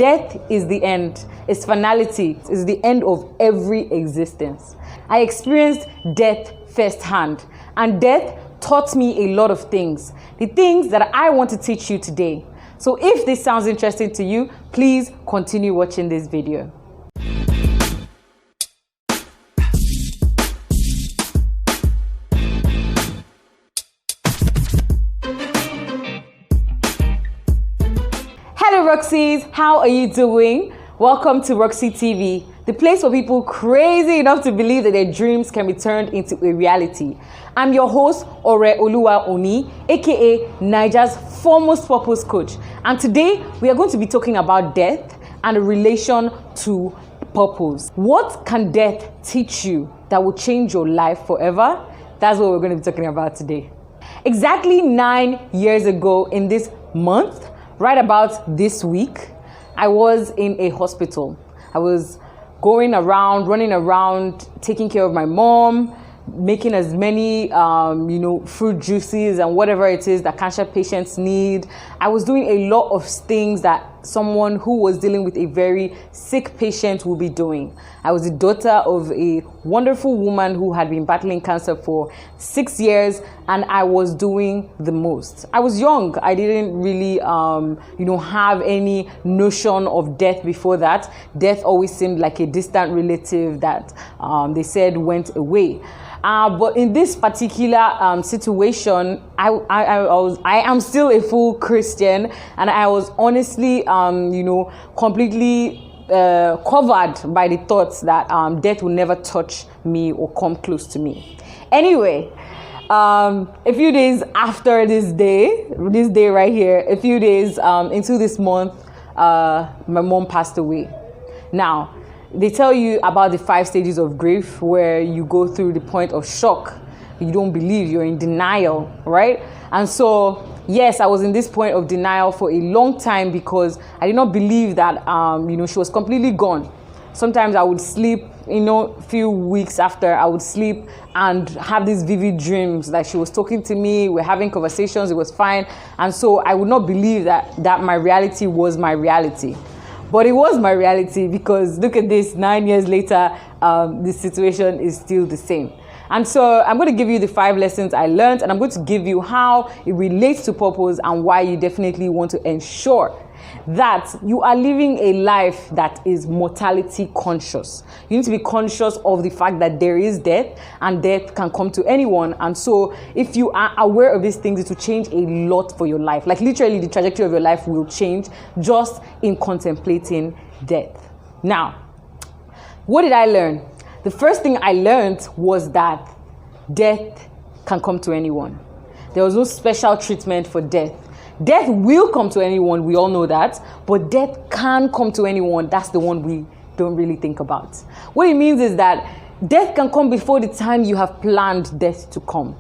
Death is the end. Its finality is the end of every existence. I experienced death firsthand, and death taught me a lot of things. The things that I want to teach you today. So if this sounds interesting to you, please continue watching this video. Hello Roxys, how are you doing? Welcome to Roxy TV, the place for people crazy enough to believe that their dreams can be turned into a reality. I'm your host, Oluwa Oni, aka Nigeria's foremost purpose coach. And today, we are going to be talking about death and a relation to purpose. What can death teach you that will change your life forever? That's what we're going to be talking about today. Exactly 9 years ago in this month, right about this week, I was in a hospital. I was going around, running around, taking care of my mom, making as many, fruit juices and whatever it is that cancer patients need. I was doing a lot of things that someone who was dealing with a very sick patient will be doing. I was the daughter of a wonderful woman who had been battling cancer for 6 years, and I was doing the most. I was young. I didn't really, have any notion of death before that. Death always seemed like a distant relative that they said went away. But in this particular situation, I am still a full Christian, and I was honestly, completely covered by the thoughts that death will never touch me or come close to me. Anyway, a few days after this day right here, a few days into this month, my mom passed away. Now, they tell you about the 5 stages of grief, where you go through the point of shock. You don't believe, you're in denial, right? And so, yes, I was in this point of denial for a long time because I did not believe that, she was completely gone. Sometimes I would sleep, a few weeks after, I would sleep and have these vivid dreams that she was talking to me, we're having conversations, it was fine. And so I would not believe that my reality was my reality. But it was my reality, because look at this, 9 years later, the situation is still the same. And so I'm going to give you the 5 lessons I learned, and I'm going to give you how it relates to purpose and why you definitely want to ensure that you are living a life that is mortality conscious. You need to be conscious of the fact that there is death, and death can come to anyone. And so if you are aware of these things, it will change a lot for your life. Like literally the trajectory of your life will change just in contemplating death. Now, what did I learn? The first thing I learned was that death can come to anyone. There was no special treatment for death. Death will come to anyone, we all know that, but death can come to anyone. That's the one we don't really think about. What it means is that death can come before the time you have planned death to come.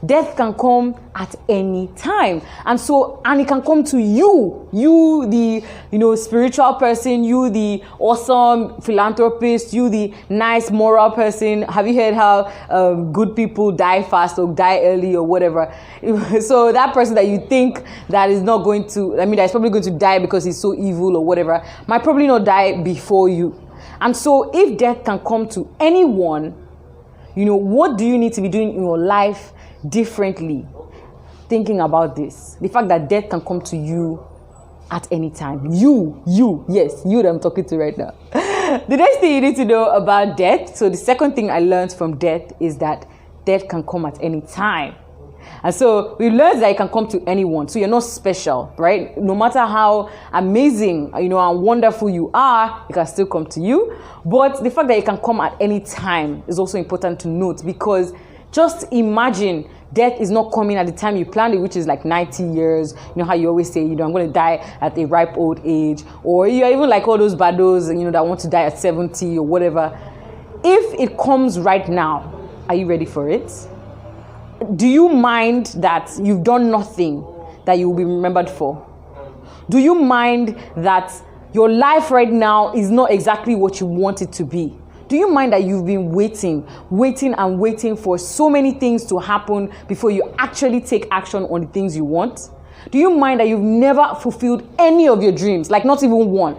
Death can come at any time. And it can come to you the, spiritual person, you the awesome philanthropist, you the nice moral person. Have you heard how good people die fast or die early or whatever? So that person that you think that is not going to, that's probably going to die because he's so evil or whatever, might probably not die before you. And so if death can come to anyone, what do you need to be doing in your life differently? Thinking about this, the fact that death can come to you at any time. Yes, you that I'm talking to right now. The next thing you need to know about death, so the second thing I learned from death is that death can come at any time. And so we learned that it can come to anyone. So you're not special, right? No matter how amazing, and wonderful you are, it can still come to you. But the fact that it can come at any time is also important to note, because just imagine death is not coming at the time you planned it, which is like 90 years. You know how you always say, I'm going to die at a ripe old age. Or you're even like all those baddos, that want to die at 70 or whatever. If it comes right now, are you ready for it? Do you mind that you've done nothing that you will be remembered for? Do you mind that your life right now is not exactly what you want it to be? Do you mind that you've been waiting for so many things to happen before you actually take action on the things you want? Do you mind that you've never fulfilled any of your dreams, like not even one?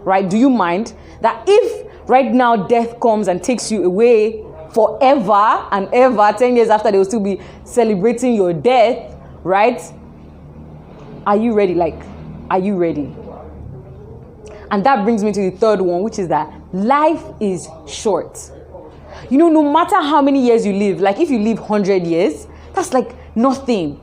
right? Do you mind that if right now death comes and takes you away forever and ever, 10 years after, they will still be celebrating your death, right? Are you ready? Like, are you ready? And that brings me to the third one, which is that life is short. You know, no matter how many years you live, like if you live 100 years, that's like nothing.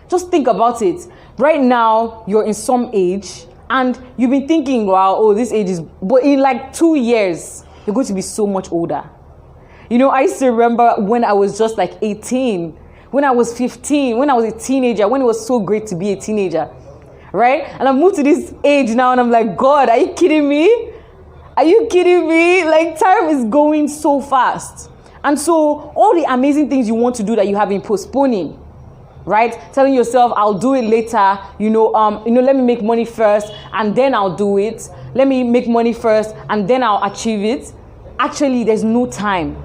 Just think about it. Right now, you're in some age and you've been thinking, wow, oh, this age is, but in like 2 years, you're going to be so much older. You know, I used to remember when I was just like 18, when I was 15, when I was a teenager, when it was so great to be a teenager, right? And I moved to this age now and I'm like, God, are you kidding me? Are you kidding me? Like, time is going so fast. And so all the amazing things you want to do that you have been postponing, right? Telling yourself, I'll do it later, let me make money first and then I'll do it. Let me make money first and then I'll achieve it. Actually, there's no time.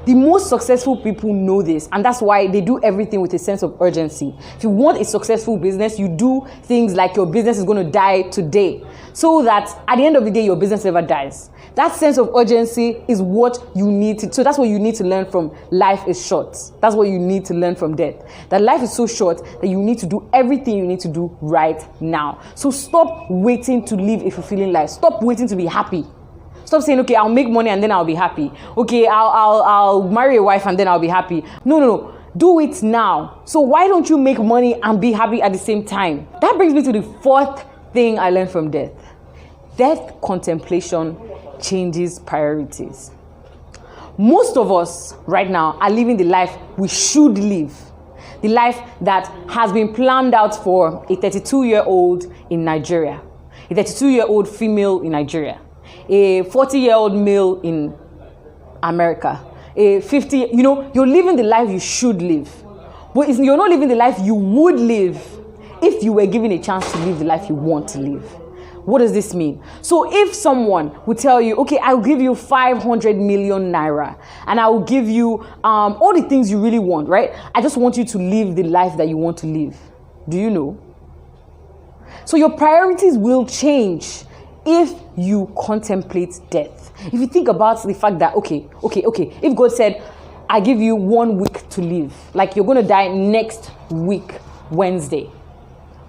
The most successful people know this, and that's why they do everything with a sense of urgency. If you want a successful business, you do things like your business is going to die today, so that at the end of the day, your business never dies. That sense of urgency is what you need to, so that's what you need to learn from life is short. That's what you need to learn from death. That life is so short that you need to do everything you need to do right now. So stop waiting to live a fulfilling life. Stop waiting to be happy. Stop saying, okay, I'll make money and then I'll be happy. Okay, I'll marry a wife and then I'll be happy. No. Do it now. So why don't you make money and be happy at the same time? That brings me to the fourth thing I learned from death. Death contemplation changes priorities. Most of us right now are living the life we should live. The life that has been planned out for a 32-year-old in Nigeria, a 32-year-old female in Nigeria, a 40-year-old male in America, a 50, you're living the life you should live. But you're not living the life you would live if you were given a chance to live the life you want to live. What does this mean? So if someone would tell you, okay, I'll give you 500 million naira and I will give you all the things you really want, right? I just want you to live the life that you want to live. Do you know? So your priorities will change if you contemplate death. If you think about the fact that, okay, if God said, I give you 1 week to live, like you're going to die next week, Wednesday,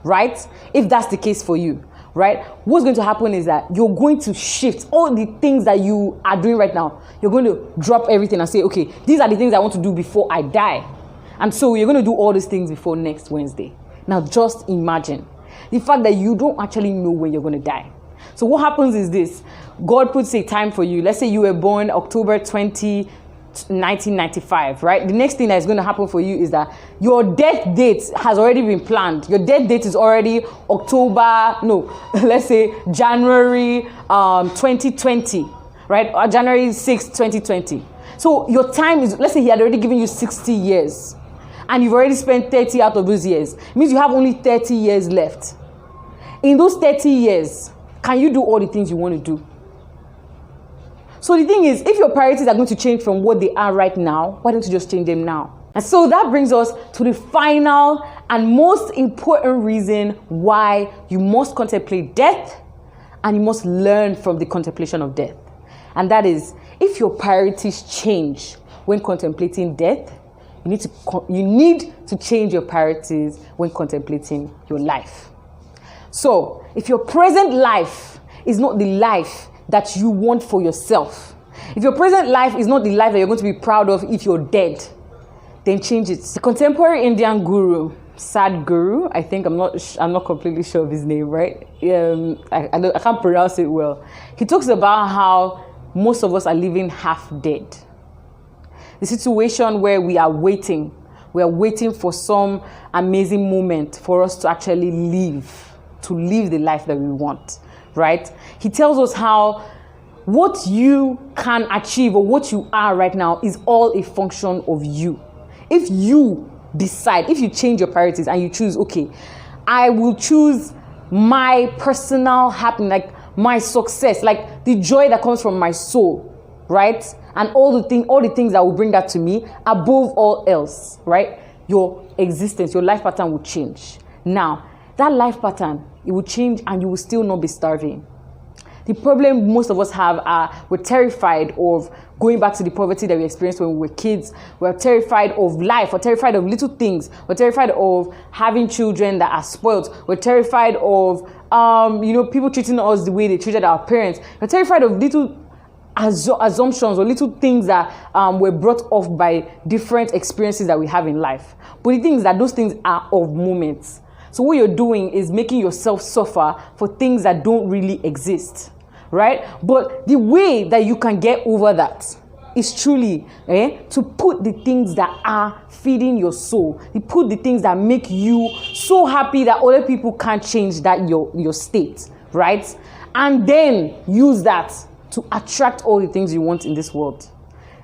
right? If that's the case for you, right? What's going to happen is that you're going to shift all the things that you are doing right now. You're going to drop everything and say, okay, these are the things I want to do before I die. And so you're going to do all these things before next Wednesday. Now, just imagine the fact that you don't actually know when you're going to die. So what happens is this: God puts a time for you. Let's say you were born October 20, 1995, right? The next thing that is going to happen for you is that your death date has already been planned. Your death date is already let's say January 2020, right? Or January 6, 2020. So your time is, let's say he had already given you 60 years and you've already spent 30 out of those years. It means you have only 30 years left. In those 30 years, can you do all the things you want to do? So the thing is, if your priorities are going to change from what they are right now, why don't you just change them now? And so that brings us to the final and most important reason why you must contemplate death and you must learn from the contemplation of death. And that is, if your priorities change when contemplating death, you need to change your priorities when contemplating your life. So, if your present life is not the life that you want for yourself, if your present life is not the life that you're going to be proud of if you're dead, then change it. The contemporary Indian guru, Sadhguru, I think, I'm not completely sure of his name, right? I can't pronounce it well. He talks about how most of us are living half dead. The situation where we are waiting for some amazing moment for us to actually live the life that we want, right? He tells us how what you can achieve or what you are right now is all a function of you. If you decide, if you change your priorities and you choose, okay, I will choose my personal happiness, like my success, like the joy that comes from my soul, right? And all the things that will bring that to me above all else, right? Your existence, your life pattern will change. Now, that life pattern, it will change and you will still not be starving. The problem most of us have are we're terrified of going back to the poverty that we experienced when we were kids. We're terrified of life. We're terrified of little things. We're terrified of having children that are spoiled. We're terrified of people treating us the way they treated our parents. We're terrified of little assumptions or little things that were brought off by different experiences that we have in life. But the thing is that those things are of moments. So what you're doing is making yourself suffer for things that don't really exist, right? But the way that you can get over that is truly to put the things that are feeding your soul, to put the things that make you so happy that other people can't change that your state, right? And then use that to attract all the things you want in this world.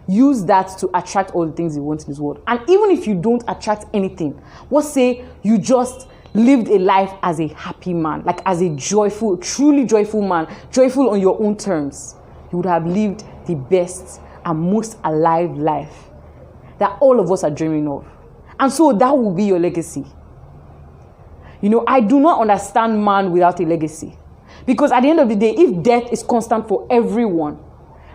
Use that to attract all the things you want in this world. And even if you don't attract anything, what say you just lived a life as a happy man, like as a joyful, truly joyful man, joyful on your own terms, you would have lived the best and most alive life that all of us are dreaming of. And so that will be your legacy. I do not understand man without a legacy. Because at the end of the day, if death is constant for everyone,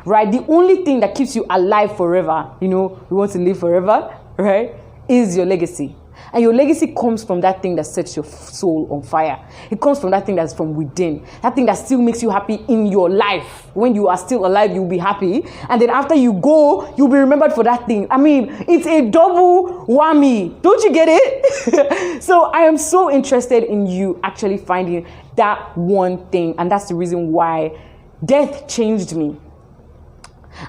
right, the only thing that keeps you alive forever, we want to live forever, right, is your legacy. And your legacy comes from that thing that sets your soul on fire. It comes from that thing that's from within. That thing that still makes you happy in your life. When you are still alive, you'll be happy. And then after you go, you'll be remembered for that thing. I mean, it's a double whammy. Don't you get it? So I am so interested in you actually finding that one thing. And that's the reason why death changed me.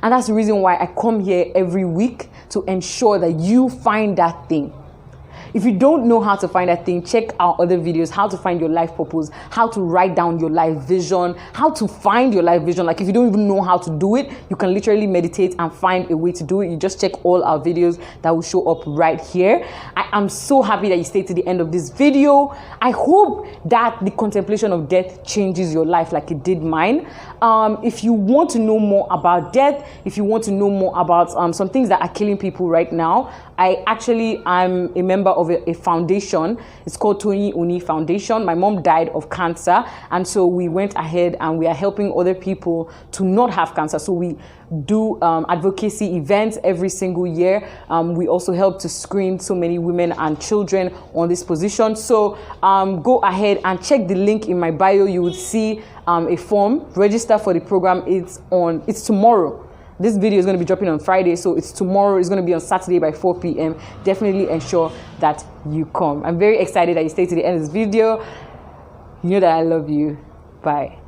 And that's the reason why I come here every week to ensure that you find that thing. If you don't know how to find that thing, check our other videos, how to find your life purpose, how to write down your life vision, how to find your life vision. Like if you don't even know how to do it, you can literally meditate and find a way to do it. You just check all our videos that will show up right here. I am so happy that you stayed to the end of this video. I hope that the contemplation of death changes your life like it did mine. If you want to know more about death, if you want to know more about some things that are killing people right now, I'm a member of a foundation. It's called Tony Oni Foundation. My mom died of cancer, and so we went ahead and we are helping other people to not have cancer. So we do advocacy events every single year. We also help to screen so many women and children on this position. So go ahead and check the link in my bio. You would see a form. Register for the program. It's tomorrow. This video is going to be dropping on Friday, so it's tomorrow. It's going to be on Saturday by 4 p.m. Definitely ensure that you come. I'm very excited that you stayed to the end of this video. You know that I love you. Bye.